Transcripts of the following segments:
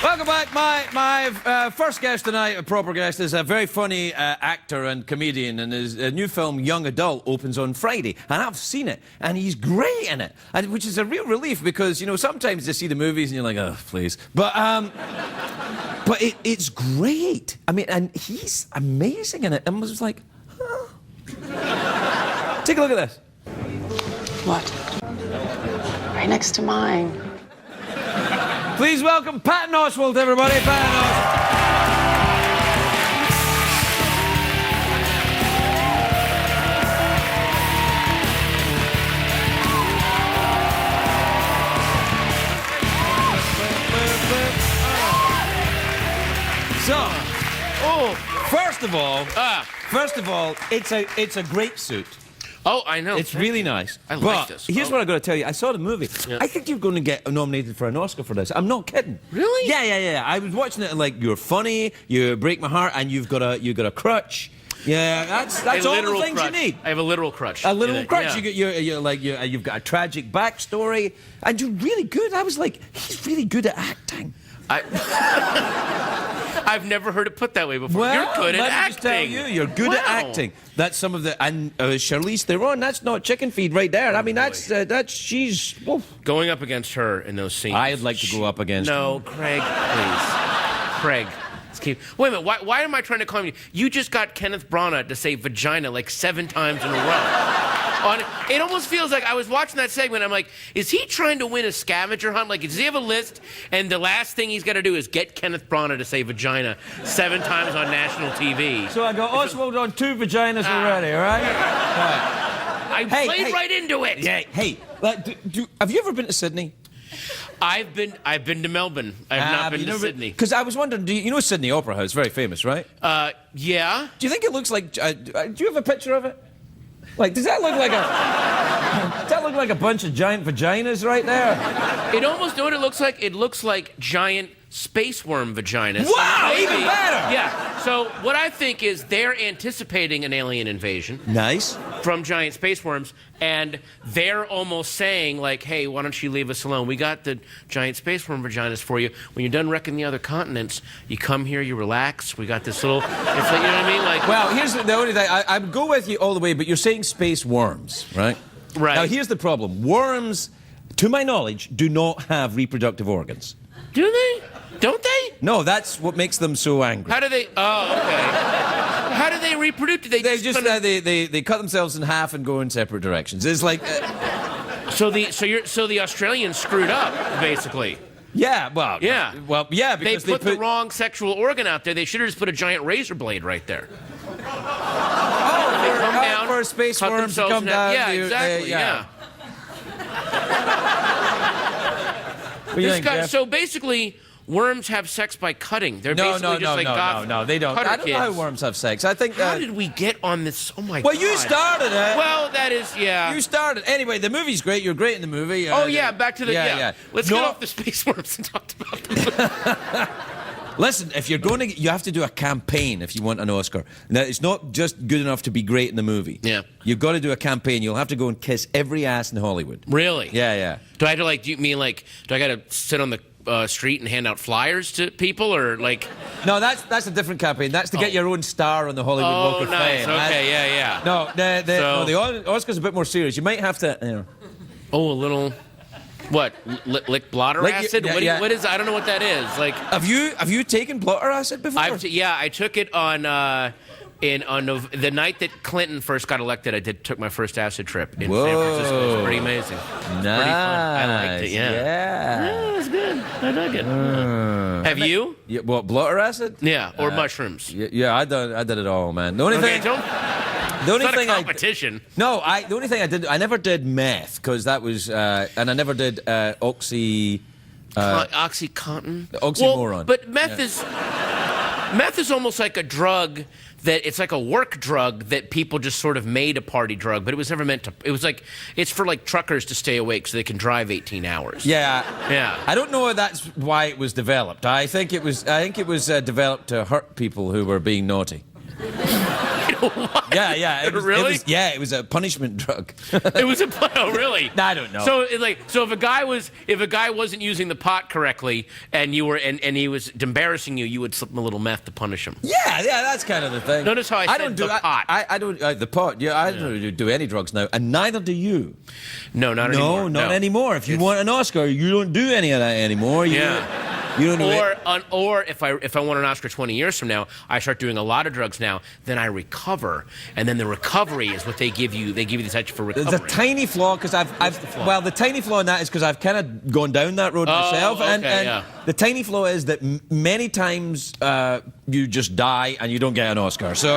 Welcome back. My first guest tonight, a proper guest, is a very funny actor and comedian, and his new film, Young Adult, opens on Friday. And I've seen it, and he's great in it, and which is a real relief because, you know, sometimes you see the movies and you're like, oh, please. But it's great. I mean, and he's amazing in it. And I was like, huh. Take a look at this. What? Right next to mine. Please welcome Patton Oswalt, everybody. Patton Oswalt. So, first of all, it's a great suit. Oh, I know. It's really nice. I like this. Here's what I've got to tell you. I saw the movie. Yeah. I think you're going to get nominated for an Oscar for this. I'm not kidding. Really? Yeah. I was watching it and, like, you're funny, you break my heart, and you've got a crutch. Yeah, that's all the things you need. I have a literal crutch. A literal crutch. Yeah. You've got a tragic backstory, and you're really good. I was like, he's really good at acting. I've never heard it put that way before. Well, you're good at let me acting. just tell you, you're good at acting. That's some of the... And Charlize Theron, that's not chicken feed right there. I mean, that's she's... Woof. Going up against her in those scenes. I'd like to go up against her. No, Craig, please. Craig. Let's keep... Wait a minute. Why am I trying to call you? You just got Kenneth Branagh to say vagina like 7 times in a row. It almost feels like I was watching that segment. I'm like, is he trying to win a scavenger hunt? Like, does he have a list? And the last thing he's got to do is get Kenneth Branagh to say vagina 7 times on national TV. So I got Oswald on 2 vaginas already, all right? I played right into it. Yeah. Hey, have you ever been to Sydney? I've been to Melbourne. I have not been to Sydney. Because I was wondering, you know Sydney Opera House? Very famous, right? Yeah. Do you think it looks like? Do you have a picture of it? Like, does that look like a bunch of giant vaginas right there? It almost, know what it looks like? It looks like giant space worm vaginas. Wow, even better! Yeah. So what I think is they're anticipating an alien invasion. Nice. From giant space worms, and they're almost saying, like, hey, why don't you leave us alone? We got the giant space worm vaginas for you. When you're done wrecking the other continents, you come here, you relax. We got this little, it's like, you know what I mean? Like, well, here's the only thing. I would go with you all the way, but you're saying space worms, right? Right. Now, here's the problem. Worms, to my knowledge, do not have reproductive organs. Do they? Don't they? No, that's what makes them so angry. How do they? Oh, okay. How do they reproduce? Do They just they cut themselves in half and go in separate directions. It's like so the Australians screwed up basically. Yeah, yeah, because they put the wrong sexual organ out there. They should have just put a giant razor blade right there. Oh, they come down for a space worm to come down. Yeah, exactly. Yeah. So basically, worms have sex by cutting. They're basically just like goth. No, they don't. I don't know how worms have sex. I think. How did we get on this? Oh my God. Well, you started it. Well, that is, yeah. You started. Anyway, the movie's great. You're great in the movie. Oh yeah, back to the Let's get off the space worms and talk about them. Listen, if you're going to, you have to do a campaign if you want an Oscar. Now, it's not just good enough to be great in the movie. Yeah. You've got to do a campaign. You'll have to go and kiss every ass in Hollywood. Really? Yeah. Do I have to, like, do you mean, like, do I got to sit on the street and hand out flyers to people, or, like... No, that's a different campaign. That's to get your own star on the Hollywood Walk of nice. Fame. Okay, yeah. No, the Oscar's a bit more serious. You might have to, you know... Oh, a little... What? Lick blotter acid? What is? I don't know what that is. Like, have you taken blotter acid before? I took it on the night that Clinton first got elected. took my first acid trip in San Francisco. It was pretty amazing. Nice. Pretty fun. I liked it. Yeah, it was good. I dug it. Have you? Yeah, what, blotter acid? Yeah, or mushrooms. Yeah, I did it all, man. The only thing. The only thing competition. The only thing I did, I never did meth because that was, and I never did OxyContin. Oxymoron. Well, but meth is almost like a drug that it's like a work drug that people just sort of made a party drug, but it was never meant to. It was like it's for like truckers to stay awake so they can drive 18 hours. Yeah. I don't know if that's why it was developed. I think it was developed to hurt people who were being naughty. What? Yeah. Really? It was a punishment drug. It was oh, really? I don't know. So if a guy wasn't using the pot correctly and you were and he was embarrassing you, you would slip him a little meth to punish him. Yeah, that's kind of the thing. Notice how I said the pot. I don't the pot. Yeah, I don't do any drugs now, and neither do you. No, not anymore. No, not anymore. If you want an Oscar, you don't do any of that anymore. You don't do it. Or if I want an Oscar 20 years from now, I start doing a lot of drugs now. Then I recover, and then the recovery is what they give you. They give you this extra for recovery. There's a tiny flaw because the tiny flaw in that is because I've kind of gone down that road myself, and the tiny flaw is that many times you just die and you don't get an Oscar. So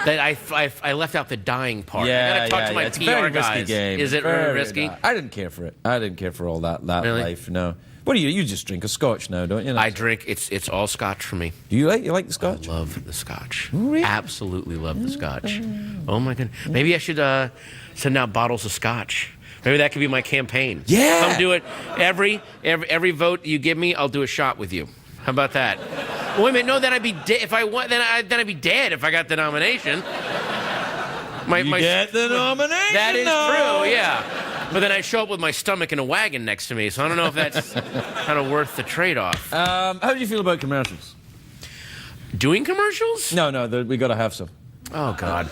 I left out the dying part. Yeah, I gotta talk to my it's PR a very guys. risky game. Is it very risky? I didn't care for it. I didn't care for all that Really? life. No. What do you? You just drink a scotch now, don't you? I drink. It's all Scotch for me. Do you like the scotch? I love the Scotch. Really? Absolutely love the Scotch. Oh my goodness. Maybe I should send out bottles of Scotch. Maybe that could be my campaign. Yeah. Come do it. Every vote you give me, I'll do a shot with you. How about that? Wait a minute. No, then I'd be dead. If I won, then I'd be dead if I got the nomination. You get the nomination. That is true. Yeah. But then I show up with my stomach in a wagon next to me, so I don't know if that's kind of worth the trade-off. How do you feel about commercials? Doing commercials? No, we got to have some. Oh God.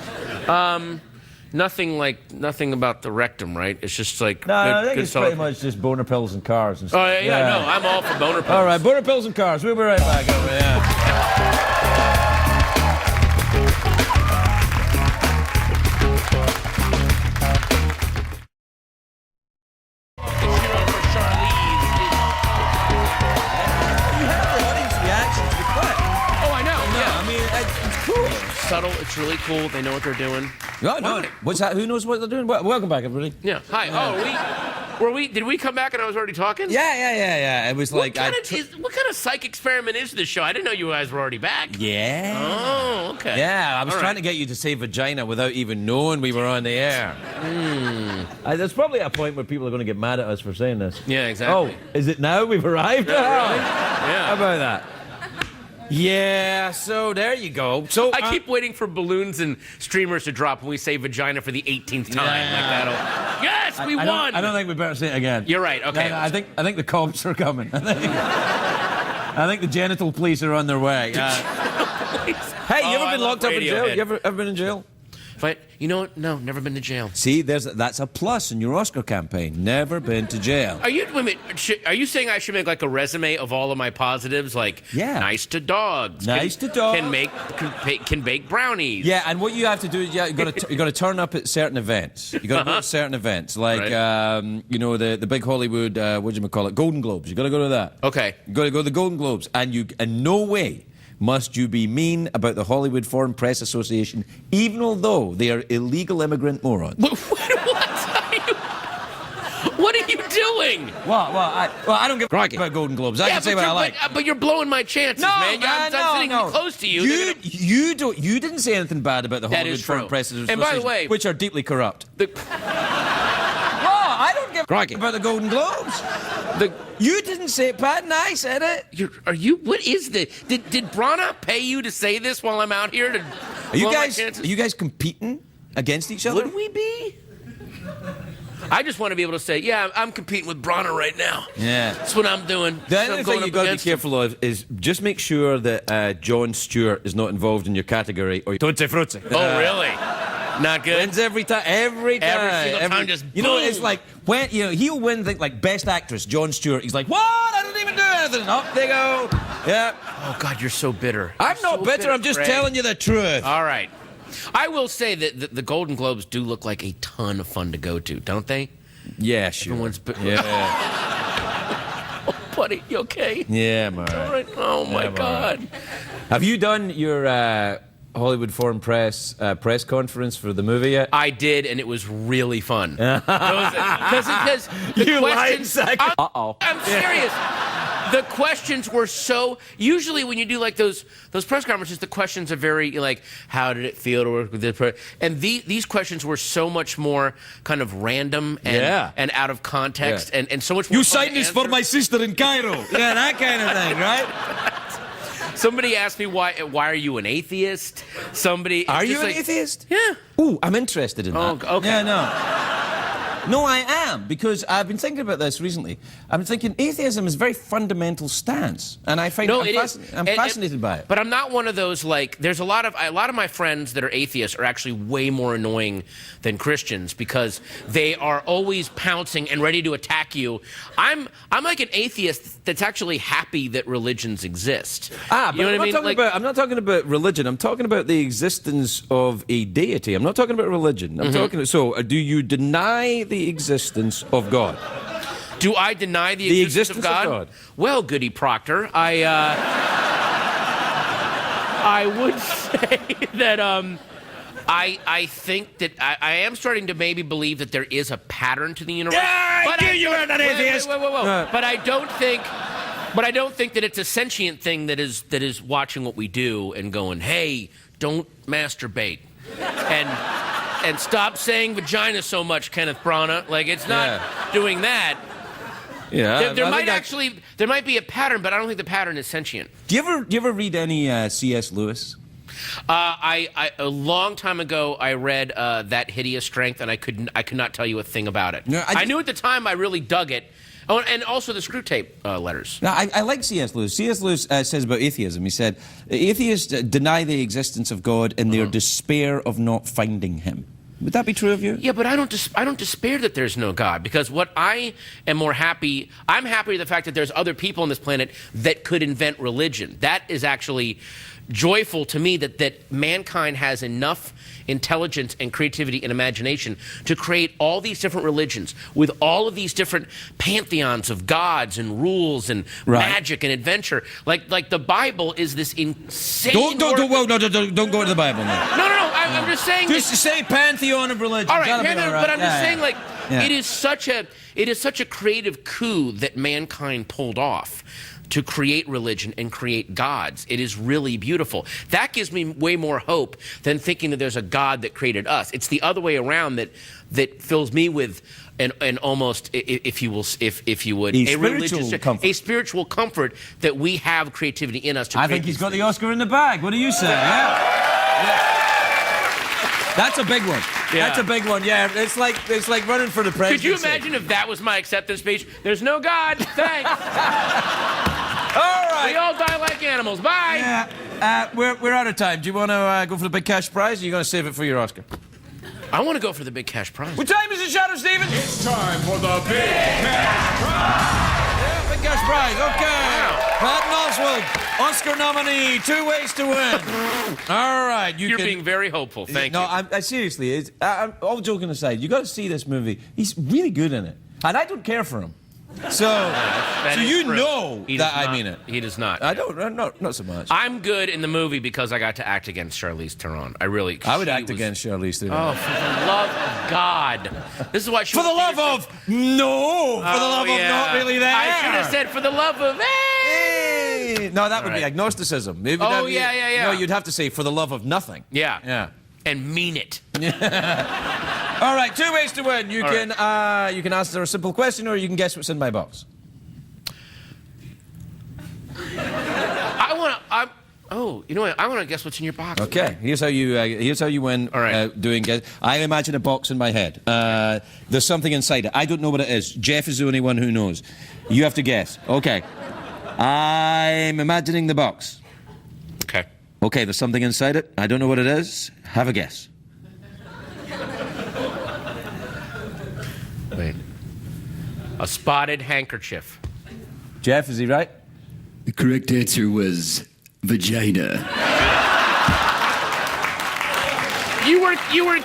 Nothing about the rectum, right? It's just like I think it's pretty much just boner pills and cars and stuff. Oh yeah, no, I'm all for boner pills. All right, boner pills and cars. We'll be right back over there. Subtle. It's really cool. They know what they're doing. No. What's that? Who knows what they're doing? Welcome back, everybody. Yeah. Hi. Oh, did we come back and I was already talking? Yeah. It was like what kind of psych experiment is this show? I didn't know you guys were already back. Yeah. Oh, okay. Yeah, I was trying to get you to say vagina without even knowing we were on the air. There's probably a point where people are going to get mad at us for saying this. Yeah, exactly. Oh, is it now we've arrived? Yeah, really? Yeah. How about that? Yeah, so there you go. So I keep waiting for balloons and streamers to drop when we say vagina for the 18th time. Yeah. Yes, we won. I don't think we better say it again. You're right. Okay. No, I think the cops are coming. I think the genital police are on their way. Hey, you ever been locked up in jail? You ever been in jail? But you know what? No, never been to jail. See, that's a plus in your Oscar campaign. Never been to jail. Are you saying I should make like a resume of all of my positives? Like, nice to dogs. Nice to dogs. Can bake brownies. Yeah, and what you have to do is you got to turn up at certain events. You got to go to certain events, like the big Hollywood Golden Globes. You got to go to that. Okay. You got to go to the Golden Globes, and in no way must you be mean about the Hollywood Foreign Press Association, even although they are illegal immigrant morons. What are you doing? Well, I don't give a about Golden Globes. I can say what I like. But you're blowing my chances, man. I'm sitting close to you. You didn't say anything bad about the Hollywood Foreign Press Association, and by the way, which are deeply corrupt. I don't give a about the Golden Globes. You didn't say it, Patton. I said it. What is this? Did Brana pay you to say this while I'm out here? Are you guys competing against each other? Would we be? I just want to be able to say, yeah, I'm competing with Brana right now. Yeah. That's what I'm doing. The other thing you've got to be careful of is just make sure that Jon Stewart is not involved in your category or Tutti Frutti. Oh, really? Not good. Wins every time. Every single time, just you know, it's like when he'll win things like Best Actress. Jon Stewart. He's like, what? I didn't even do anything. Up they go. Yeah. Oh God, you're so bitter. I'm not so bitter. I'm just telling you the truth. All right. I will say that the Golden Globes do look like a ton of fun to go to, don't they? Yeah, sure. Everyone's yeah. Oh, buddy, you okay? Yeah, man. All right. Oh my God. Right. Have you done your Hollywood Foreign Press press conference for the movie yet? I did, and it was really fun. Because you questions. I'm serious. The questions were so. Usually, when you do like those press conferences, the questions are very like, "How did it feel to work with this?" And these questions were so much more kind of random and out of context and so much more. You signed this for my sister in Cairo. Yeah, that kind of thing, right? Somebody asked me why are you an atheist? Somebody Are you an atheist? Yeah. Ooh, I'm interested in that. Oh, okay. Yeah, no. No, I am, because I've been thinking about this recently. I've been thinking atheism is a very fundamental stance, and I find I'm fascinated by it. But I'm not one of those, like, there's a lot of my friends that are atheists are actually way more annoying than Christians because they are always pouncing and ready to attack you. I'm like an atheist that's actually happy that religions exist. But you know what I mean? I'm not talking about religion. I'm talking about the existence of a deity. I'm not talking about religion. I'm talking. So, do you deny the existence of God? Do I deny the existence of God? Well, Goody Proctor, I would say that I think that I am starting to maybe believe that there is a pattern to the universe. Yeah, I knew you were an atheist. Whoa. But I don't think that it's a sentient thing that is watching what we do and going, hey, don't masturbate. And stop saying vagina so much, Kenneth Branagh. Like, it's not doing that. Yeah, there might be a pattern, but I don't think the pattern is sentient. Do you ever read any C.S. Lewis? A long time ago, I read That Hideous Strength, and I could not tell you a thing about it. No, I knew at the time I really dug it. Oh, and also the Screw Tape letters. Now, I like C.S. Lewis. C.S. Lewis says about atheism, he said, atheists deny the existence of God in their despair of not finding him. Would that be true of you? Yeah, but I don't despair that there's no God, because what I'm happy with the fact that there's other people on this planet that could invent religion. That is actually joyful to me that mankind has enough intelligence and creativity and imagination to create all these different religions with all of these different pantheons of gods and rules and magic and adventure. Like the Bible is this insane. Don't go to the Bible now. No. I'm just saying. Just to say pantheon of religion. All right, but I'm just saying, like, it is such a creative coup that mankind pulled off to create religion and create gods. It is really beautiful. That gives me way more hope than thinking that there's a God that created us. It's the other way around that fills me with an almost, if you would, a spiritual comfort that we have creativity in us. I think he's got the Oscar in the bag. What do you say? Yeah. That's a big one. Yeah. That's a big one. Yeah, it's like running for the presidency. Could you imagine if that was my acceptance speech? There's no God. Thanks. All right. We all die like animals. Bye. Yeah. We're out of time. Do you want to go for the big cash prize, or are you going to save it for your Oscar? I want to go for the big cash prize. What time is it, Shadow Stephen? It's time for the big cash prize. Yeah, big cash prize. Okay. Wow. Patton Oswalt, Oscar nominee, 2 ways to win. All right. You're being very hopeful. Thank you. No, I seriously, all joking aside, you got to see this movie. He's really good in it. And I don't care for him. So you know that I mean it. He does not. I don't, not so much. I'm good in the movie because I got to act against Charlize Theron. I would act against Charlize Theron. Oh, for the love of God. This is why she For the love of... No! For the love of not really there. I should have said for the love of... Hey! No, that would be agnosticism. Maybe Oh, yeah. No, you'd have to say for the love of nothing. Yeah. And mean it. All right, 2 ways to win. You can answer a simple question, or you can guess what's in my box. You know what? I want to guess what's in your box. Okay, here's how you win. All right. Doing guess. I imagine a box in my head. There's something inside it. I don't know what it is. Jeff is the only one who knows. You have to guess. Okay. I'm imagining the box. Okay. Okay, there's something inside it. I don't know what it is. Have a guess. Wait. A spotted handkerchief. Jeff, is he right? The correct answer was vagina. You were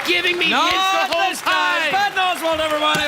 giving me hints the whole time. Patton Oswalt, everybody.